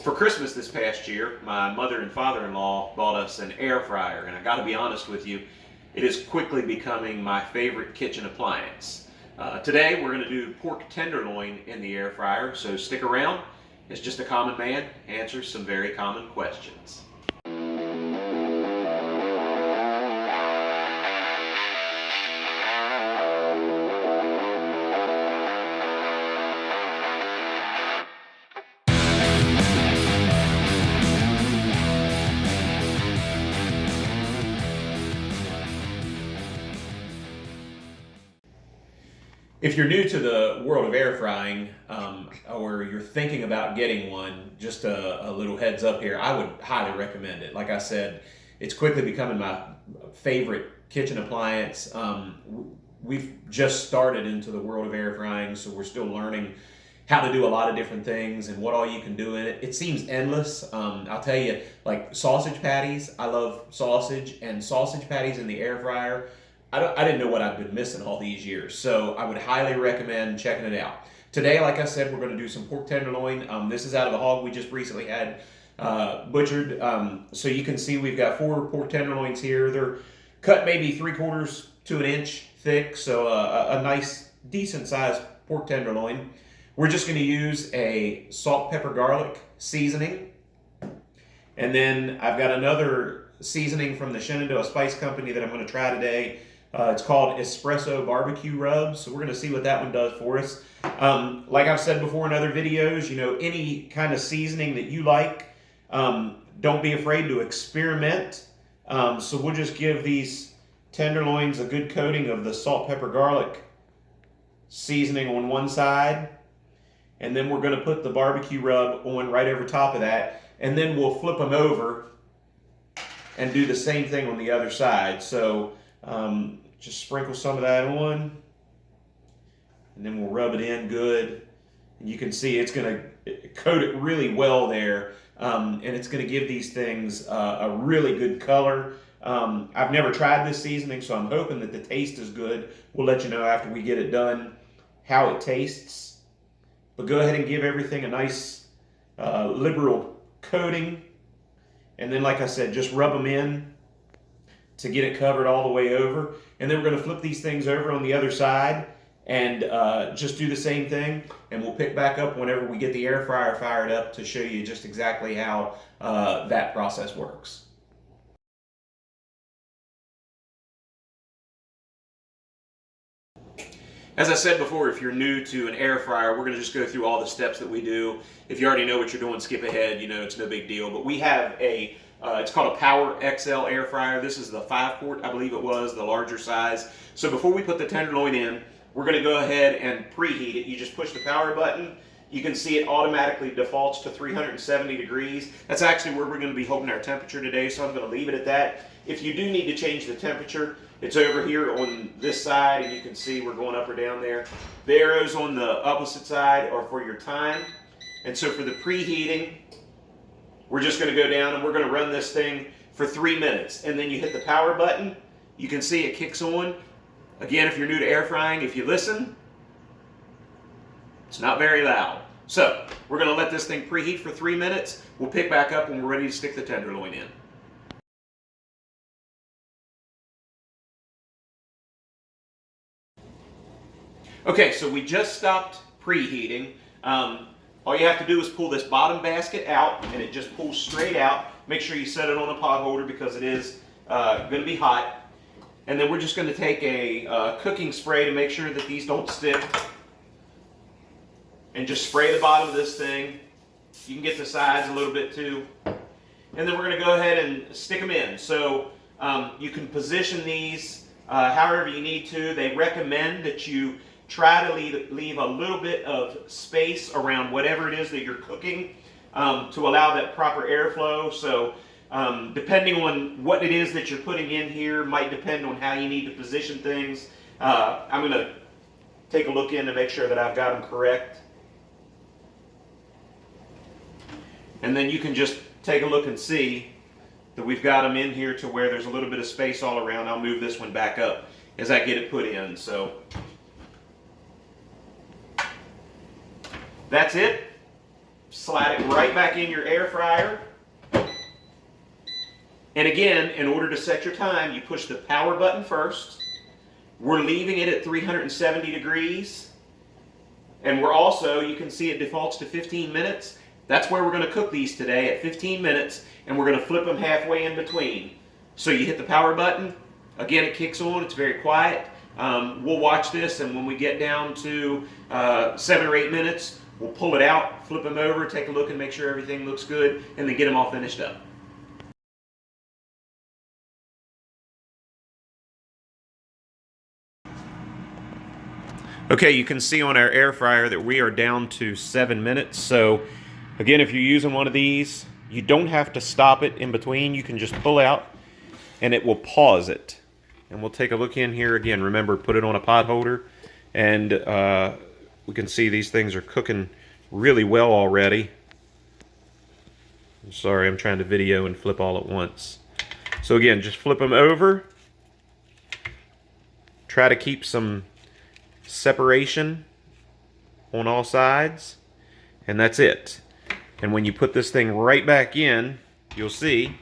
For Christmas this past year, my mother and father-in-law bought us an air fryer, and I got to be honest with you, it is quickly becoming my favorite kitchen appliance. Today we're going to do pork tenderloin in the air fryer, so stick around. It's Just a Common Man answers some very common questions. If you're new to the world of air frying, or you're thinking about getting one, just a little heads up here, I would highly recommend it. Like I said, it's quickly becoming my favorite kitchen appliance. We've just started into the world of air frying, so we're still learning how to do a lot of different things and what all you can do in it. It seems endless. I'll tell you, like sausage patties, I love sausage, and sausage patties in the air fryer, I didn't know what I've been missing all these years, so I would highly recommend checking it out. Today, like I said, we're going to do some pork tenderloin. This is out of a hog we just recently had butchered. So you can see we've got 4 pork tenderloins here. They're cut maybe 3/4 to an inch thick, so a nice, decent-sized pork tenderloin. We're just going to use a salt, pepper, garlic seasoning. And then I've got another seasoning from the Shenandoah Spice Company that I'm going to try today. It's called Espresso Barbecue Rub, so we're going to see what that one does for us. Like I've said before in other videos, you know, any kind of seasoning that you like, don't be afraid to experiment. So we'll just give these tenderloins a good coating of the salt, pepper, garlic seasoning on one side, and then we're going to put the barbecue rub on right over top of that, and then we'll flip them over and do the same thing on the other side. So just sprinkle some of that on, and then we'll rub it in good. And you can see it's going to coat it really well there, and it's going to give these things a really good color. I've never tried this seasoning, so I'm hoping that the taste is good. We'll let you know after we get it done how it tastes. But go ahead and give everything a nice liberal coating. And then, like I said, just rub them in to get it covered all the way over. And then we're going to flip these things over on the other side and just do the same thing. And we'll pick back up whenever we get the air fryer fired up to show you just exactly how that process works. As I said before, if you're new to an air fryer, we're going to just go through all the steps that we do. If you already know what you're doing, skip ahead. You know, it's no big deal. But we have a, it's called a Power XL air fryer. This is the 5-quart, I believe it was, the larger size. So before we put the tenderloin in, we're going to go ahead and preheat it. You just push the power button. You can see it automatically defaults to 370 degrees. That's actually where we're going to be holding our temperature today, so I'm going to leave it at that. If you do need to change the temperature, it's over here on this side, and you can see we're going up or down there. The arrows on the opposite side are for your time. And so for the preheating, we're just going to go down and we're going to run this thing for 3 minutes. And then you hit the power button. You can see it kicks on. Again, if you're new to air frying, if you listen, it's not very loud. So we're going to let this thing preheat for 3 minutes. We'll pick back up when we're ready to stick the tenderloin in. Okay, so we just stopped preheating. All you have to do is pull this bottom basket out, and it just pulls straight out. Make sure you set it on a pot holder because it is going to be hot. And then we're just going to take a cooking spray to make sure that these don't stick. And just spray the bottom of this thing. You can get the sides a little bit too. And then we're going to go ahead and stick them in. So you can position these however you need to. They recommend that you try to leave a little bit of space around whatever it is that you're cooking to allow that proper airflow. So depending on what it is that you're putting in here might depend on how you need to position things. I'm going to take a look in to make sure that I've got them correct. And then you can just take a look and see that we've got them in here to where there's a little bit of space all around. I'll move this one back up as I get it put in. So that's it. slide it right back in your air fryer. And again, in order to set your time, you push the power button first. We're leaving it at 370 degrees. And we're also, you can see it defaults to 15 minutes. That's where we're going to cook these today, at 15 minutes, and we're going to flip them halfway in between. So you hit the power button, again it kicks on, it's very quiet. We'll watch this, and when we get down to 7 or 8 minutes, we'll pull it out, flip them over, take a look and make sure everything looks good, and then get them all finished up. Okay, you can see on our air fryer that we are down to 7 minutes. So again, if you're using one of these, you don't have to stop it in between. You can just pull out and it will pause it. And we'll take a look in here again. Remember, put it on a pot holder, and we can see these things are cooking really well already. I'm sorry, I'm trying to video and flip all at once. So again, just flip them over. Try to keep some separation on all sides, and that's it. And when you put this thing right back in, you'll see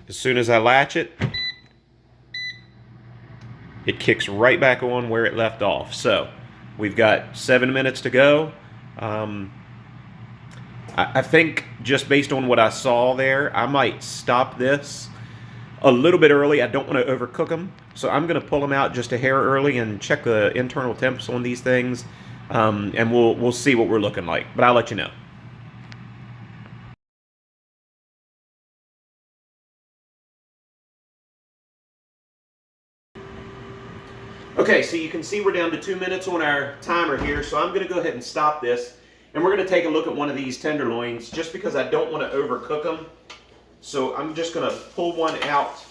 as soon as I latch it, it kicks right back on where it left off. So we've got 7 minutes to go. I think just based on what I saw there, I might stop this a little bit early. I don't want to overcook them, so I'm going to pull them out just a hair early and check the internal temps on these things, and we'll see what we're looking like. But I'll let you know. Okay, so you can see we're down to 2 minutes on our timer here, so I'm going to go ahead and stop this, and we're going to take a look at one of these tenderloins, just because I don't want to overcook them. So I'm just going to pull one out.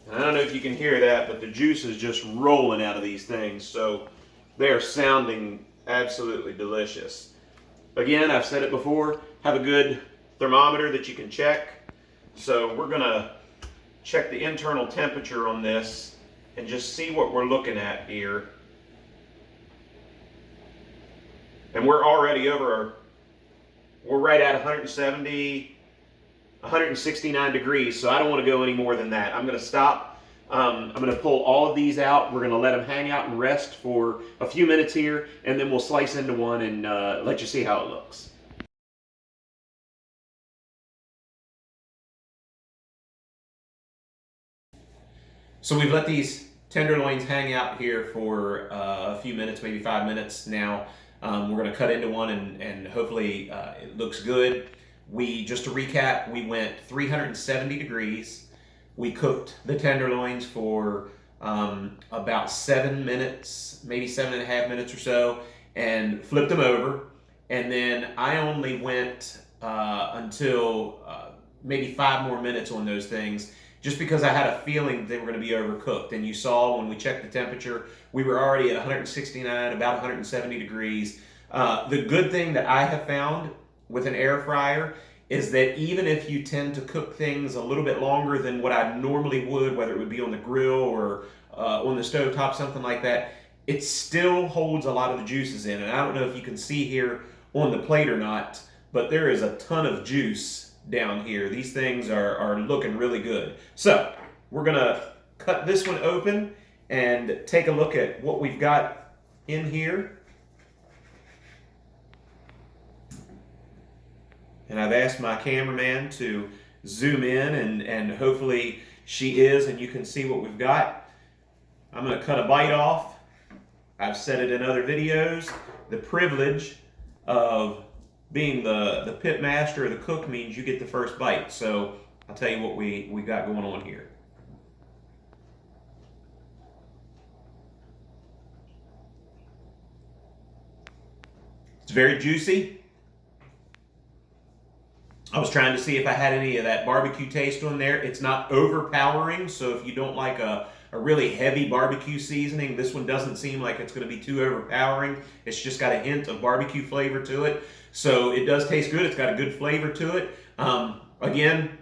And I don't know if you can hear that, but the juice is just rolling out of these things. So they are sounding absolutely delicious. Again, I've said it before, have a good thermometer that you can check. So we're going to check the internal temperature on this and just see what we're looking at here. And we're already over, we're right at 170, 169 degrees, so I don't want to go any more than that. I'm going to stop. I'm going to pull all of these out. We're going to let them hang out and rest for a few minutes here, and then we'll slice into one and let you see how it looks. So we've let these tenderloins hang out here for a few minutes, maybe 5 minutes now. We're going to cut into one, and hopefully it looks good. Just to recap, we went 370 degrees. We cooked the tenderloins for about 7 minutes, maybe 7.5 minutes or so, and flipped them over. And then I only went until maybe 5 more minutes on those things, just because I had a feeling they were going to be overcooked. And you saw when we checked the temperature, we were already at 169, about 170 degrees. The good thing that I have found with an air fryer is that even if you tend to cook things a little bit longer than what I normally would, whether it would be on the grill or on the stovetop, something like that, it still holds a lot of the juices in. And I don't know if you can see here on the plate or not, but there is a ton of juice down here. These things are looking really good. So we're gonna cut this one open and take a look at what we've got in here. And I've asked my cameraman to zoom in, and hopefully she is, and you can see what we've got. I'm going to cut a bite off. I've said it in other videos. The privilege of being the pit master or the cook means you get the first bite. So I'll tell you what we got going on here. It's very juicy. I was trying to see if I had any of that barbecue taste on there. It's not overpowering, so if you don't like a really heavy barbecue seasoning, this one doesn't seem like it's going to be too overpowering. It's just got a hint of barbecue flavor to it. So it does taste good. It's got a good flavor to it. Again,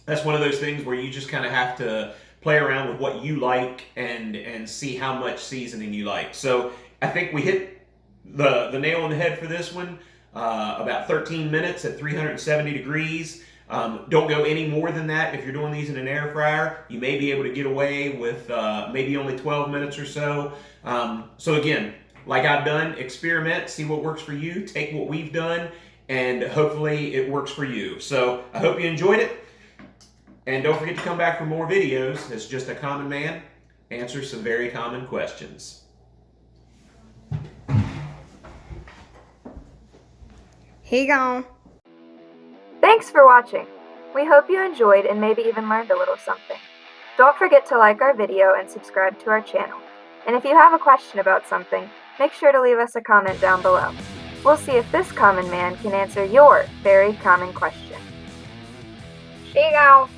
that's one of those things where you just kind of have to play around with what you like and see how much seasoning you like. So I think we hit The nail on the head for this one, about 13 minutes at 370 degrees. Don't go any more than that if you're doing these in an air fryer. You may be able to get away with maybe only 12 minutes or so. So again, like I've done, experiment, see what works for you, take what we've done, and hopefully it works for you. So I hope you enjoyed it. And don't forget to come back for more videos. As just a common man, answers some very common questions. He gone. Thanks for watching. We hope you enjoyed and maybe even learned a little something. Don't forget to like our video and subscribe to our channel. And if you have a question about something, make sure to leave us a comment down below. We'll see if this common man can answer your very common question. She gone.